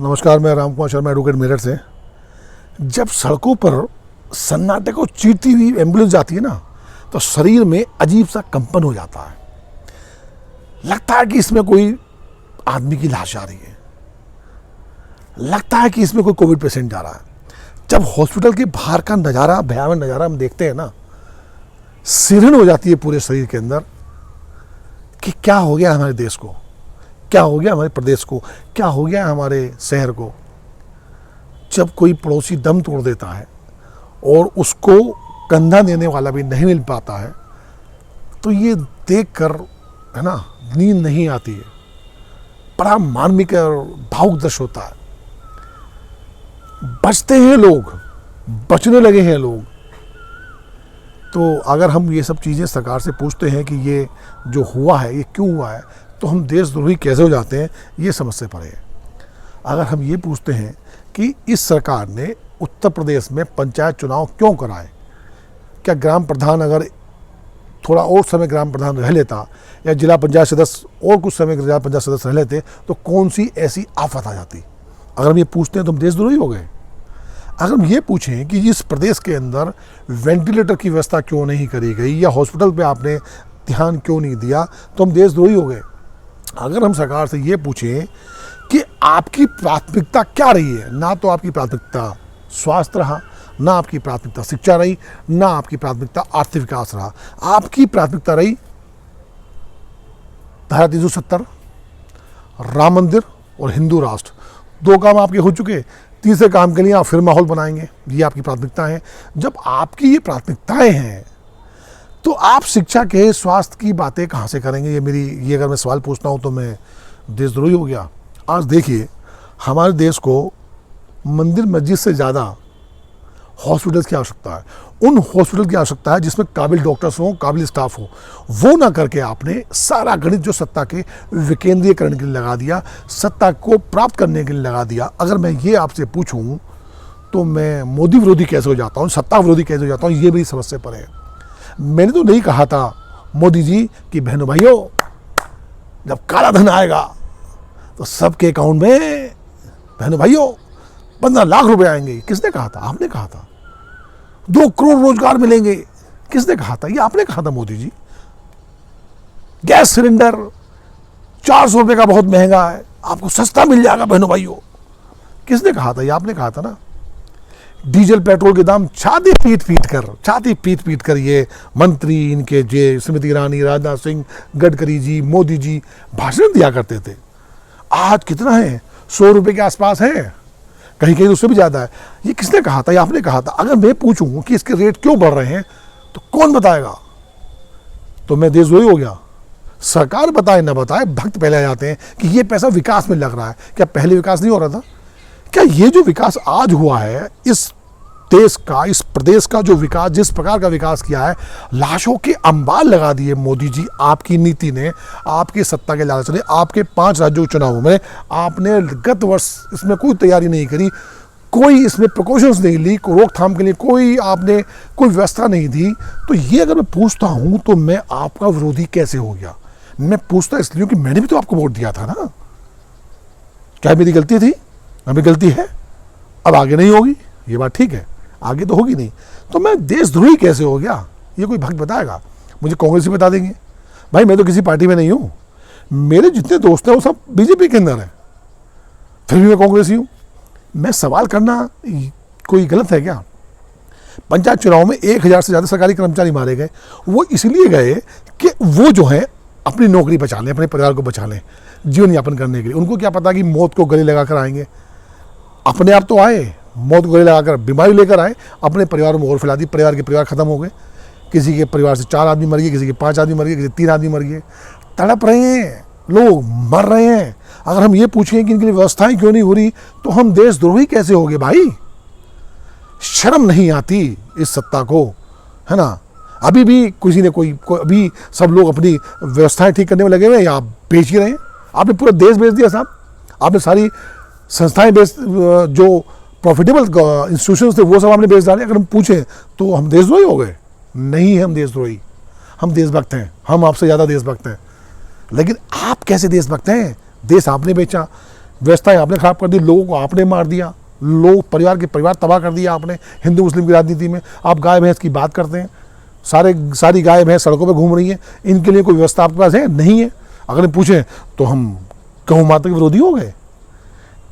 नमस्कार, मैं राम कुमार शर्मा, एडवोकेट मेरठ से। जब सड़कों पर सन्नाटे को चीरती हुई एम्बुलेंस जाती है ना, तो शरीर में अजीब सा कंपन हो जाता है। लगता है कि इसमें कोई आदमी की लाश आ रही है, लगता है कि इसमें कोई कोविड पेशेंट जा रहा है। जब हॉस्पिटल के बाहर का नज़ारा, भयावह नज़ारा हम देखते हैं ना, सिरहन हो जाती है पूरे शरीर के अंदर कि क्या हो गया हमारे देश को, क्या हो गया हमारे प्रदेश को, क्या हो गया हमारे शहर को। जब कोई पड़ोसी दम तोड़ देता है और उसको कंधा देने वाला भी नहीं मिल पाता है, तो ये देखकर है ना, नींद नहीं आती है। बड़ा मार्मिक और भावुक दृश्य होता है। बचते हैं लोग, बचने लगे हैं लोग। तो अगर हम ये सब चीज़ें सरकार से पूछते हैं कि ये जो हुआ है ये क्यों हुआ है, तो हम देशद्रोही कैसे हो जाते हैं, ये समझ से परे है। अगर हम ये पूछते हैं कि इस सरकार ने उत्तर प्रदेश में पंचायत चुनाव क्यों कराए, क्या ग्राम प्रधान अगर थोड़ा और समय ग्राम प्रधान रह लेता या जिला पंचायत सदस्य और कुछ समय जिला पंचायत सदस्य रह लेते, तो कौन सी ऐसी आफत आ जाती। अगर हम ये पूछते हैं तो हम देशद्रोही हो गए। अगर हम ये पूछें कि इस प्रदेश के अंदर वेंटिलेटर की व्यवस्था क्यों नहीं करी गई या हॉस्पिटल पे आपने ध्यान क्यों नहीं दिया, तो हम देशद्रोही हो गए। अगर हम सरकार से ये पूछें कि आपकी प्राथमिकता क्या रही है, ना तो आपकी प्राथमिकता स्वास्थ्य रहा, ना आपकी प्राथमिकता शिक्षा रही, ना आपकी प्राथमिकता आर्थिक विकास रहा, आपकी प्राथमिकता रही धारा 370, राम मंदिर और हिंदू राष्ट्र। दो काम आपके हो चुके, तीसरे काम के लिए आप फिर माहौल बनाएंगे। ये आपकी प्राथमिकताएं हैं। जब आपकी ये प्राथमिकताएं हैं तो आप शिक्षा के, स्वास्थ्य की बातें कहाँ से करेंगे। ये अगर मैं सवाल पूछता हूँ तो मैं देशद्रोही हो गया। आज देखिए, हमारे देश को मंदिर मस्जिद से ज़्यादा हॉस्पिटल्स की आवश्यकता है। उन हॉस्पिटल की आवश्यकता है जिसमें काबिल डॉक्टर्स हों, काबिल स्टाफ हो। वो ना करके आपने सारा गणित जो सत्ता के विकेंद्रीयकरण के लिए लगा दिया, सत्ता को प्राप्त करने के लिए लगा दिया। अगर मैं ये आपसे पूछूं तो मैं मोदी विरोधी कैसे हो जाता हूँ, सत्ता विरोधी कैसे हो जाता हूँ, ये मेरी समझ से परे है। मैंने तो नहीं कहा था मोदी जी कि बहनों भाइयों, जब काला धन आएगा तो सबके अकाउंट में बहनों भाइयों 15 लाख रुपए आएंगे। किसने कहा था? आपने कहा था। 2 करोड़ रोजगार मिलेंगे। किसने कहा था? ये आपने कहा था मोदी जी। गैस सिलेंडर 400 रुपए का बहुत महंगा है, आपको सस्ता मिल जाएगा बहनों भाइयों। किसने कहा था? ये आपने कहा था ना। डीजल पेट्रोल के दाम छाती पीट पीट कर ये मंत्री, इनके जे स्मृति ईरानी, राजनाथ सिंह, गडकरी जी, मोदी जी भाषण दिया करते थे। आज कितना है? 100 रुपए के आसपास है, कहीं कहीं उससे भी ज़्यादा है। ये किसने कहा था? ये आपने कहा था। अगर मैं पूछूं कि इसके रेट क्यों बढ़ रहे हैं तो कौन बताएगा? तो मैं देशद्रोही हो गया। सरकार बताए ना बताए, भक्त पहले आ जाते हैं कि ये पैसा विकास में लग रहा है। क्या पहले विकास नहीं हो रहा था? क्या ये जो विकास आज हुआ है, इस देश का, इस प्रदेश का जो विकास, जिस प्रकार का विकास किया है, लाशों के अंबार लगा दिए मोदी जी। आपकी नीति ने, आपकी सत्ता के लालच ने, आपके 5 राज्यों के चुनावों में आपने गत वर्ष इसमें कोई तैयारी नहीं करी, कोई इसमें प्रिकॉशंस नहीं ली, रोकथाम के लिए कोई आपने कोई व्यवस्था नहीं दी। तो ये अगर मैं पूछता हूँ तो मैं आपका विरोधी कैसे हो गया? मैं पूछता इसलिए कि मैंने भी तो आपको वोट दिया था ना। क्या मेरी गलती थी? हमें गलती है, अब आगे नहीं होगी, ये बात ठीक है, आगे तो होगी नहीं। तो मैं देशद्रोही कैसे हो गया, ये कोई भक्त बताएगा? मुझे कांग्रेस ही बता देंगे। भाई मैं तो किसी पार्टी में नहीं हूँ, मेरे जितने दोस्त हैं वो सब बीजेपी के अंदर हैं, फिर भी मैं कांग्रेसी हूँ। मैं सवाल करना कोई गलत है क्या? पंचायत चुनाव में 1000 से ज़्यादा सरकारी कर्मचारी मारे गए। वो इसलिए गए कि वो जो है अपनी नौकरी बचा लें, अपने परिवार को बचा लें, जीवन यापन करने के लिए। उनको क्या पता कि मौत को गले लगाकर आएंगे। अपने आप तो आए, मौत को गले लगाकर बीमारी लेकर आए, अपने परिवार में और फैला दी। परिवार खत्म हो गए। किसी के परिवार से 4 आदमी मर गए, किसी के 5 आदमी मर गए, किसी 3 आदमी मर गए। तड़प रहे हैं लोग, मर रहे हैं। अगर हम ये पूछें कि इनके लिए व्यवस्थाएं क्यों नहीं हो रही, तो हम देशद्रोही कैसे हो गए? भाई शर्म नहीं आती इस सत्ता को, है ना। अभी भी किसी ने कोई अभी सब लोग अपनी व्यवस्थाएं ठीक करने में लगे हुए हैं, या आप बेच ही रहे हैं। आपने पूरा देश बेच दिया साहब। आपने सारी संस्थाएं बेच, जो प्रॉफिटेबल इंस्टीट्यूशंस थे वो सब आपने बेच डाले। अगर हम पूछें तो हम देशद्रोही हो गए? नहीं है, हम देशद्रोही, हम देशभक्त हैं। हम आपसे ज़्यादा देशभक्त हैं। लेकिन आप कैसे देशभक्त हैं? देश आपने बेचा। व्यवस्थाएं आपने खराब कर दी, लोगों को आपने मार दिया, लोग परिवार के परिवार तबाह कर दिया आपने। हिंदू मुस्लिम की राजनीति में आप गाय भैंस की बात करते हैं, सारी गाय भैंस सड़कों पर घूम रही हैं, इनके लिए कोई व्यवस्था आपके पास है? नहीं है। अगर हम पूछें तो हम गौ माता के विरोधी हो गए।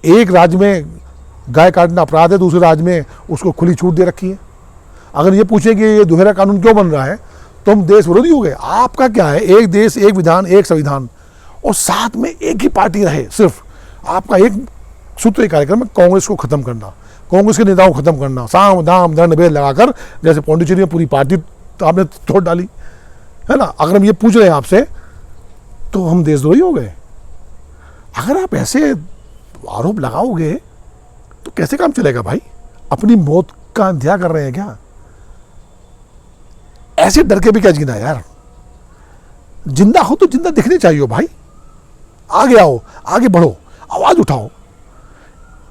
एक राज्य में गाय काटना अपराध है, दूसरे राज्य में उसको खुली छूट दे रखी है। अगर ये पूछें कि ये दोहरा कानून क्यों बन रहा है, तो हम देश विरोधी हो गए। आपका क्या है, एक देश एक विधान एक संविधान, और साथ में एक ही पार्टी रहे। सिर्फ आपका एक सूत्र कार्यक्रम है, कांग्रेस को खत्म करना, कांग्रेस के नेताओं को खत्म करना, साम दाम दंड भेद लगाकर, जैसे पौंडीचेरी में पूरी पार्टी तो आपने तोड़ डाली है ना। अगर हम ये पूछ रहे हैं आपसे, तो हम देशद्रोही हो गए। अगर आप ऐसे आरोप लगाओगे तो कैसे काम चलेगा भाई? अपनी मौत का अंधेरा कर रहे हैं क्या? ऐसे डर के भी क्या जीना यार? जिंदा हो तो जिंदा दिखने चाहिए भाई। आगे आओ, आगे बढ़ो, आवाज उठाओ।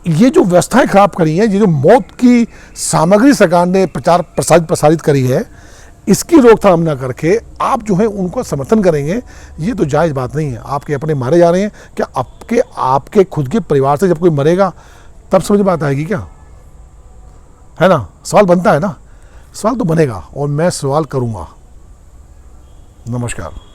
ये जो व्यवस्थाएं खराब करी हैं, ये जो मौत की सामग्री सरकार ने प्रसारित करी है, इसकी रोकथाम ना करके आप जो है उनको समर्थन करेंगे, ये तो जायज़ बात नहीं है। आपके अपने मारे जा रहे हैं, क्या आपके खुद के परिवार से जब कोई मरेगा तब समझ में आएगी क्या? है ना, सवाल बनता है ना, सवाल तो बनेगा और मैं सवाल करूंगा। नमस्कार।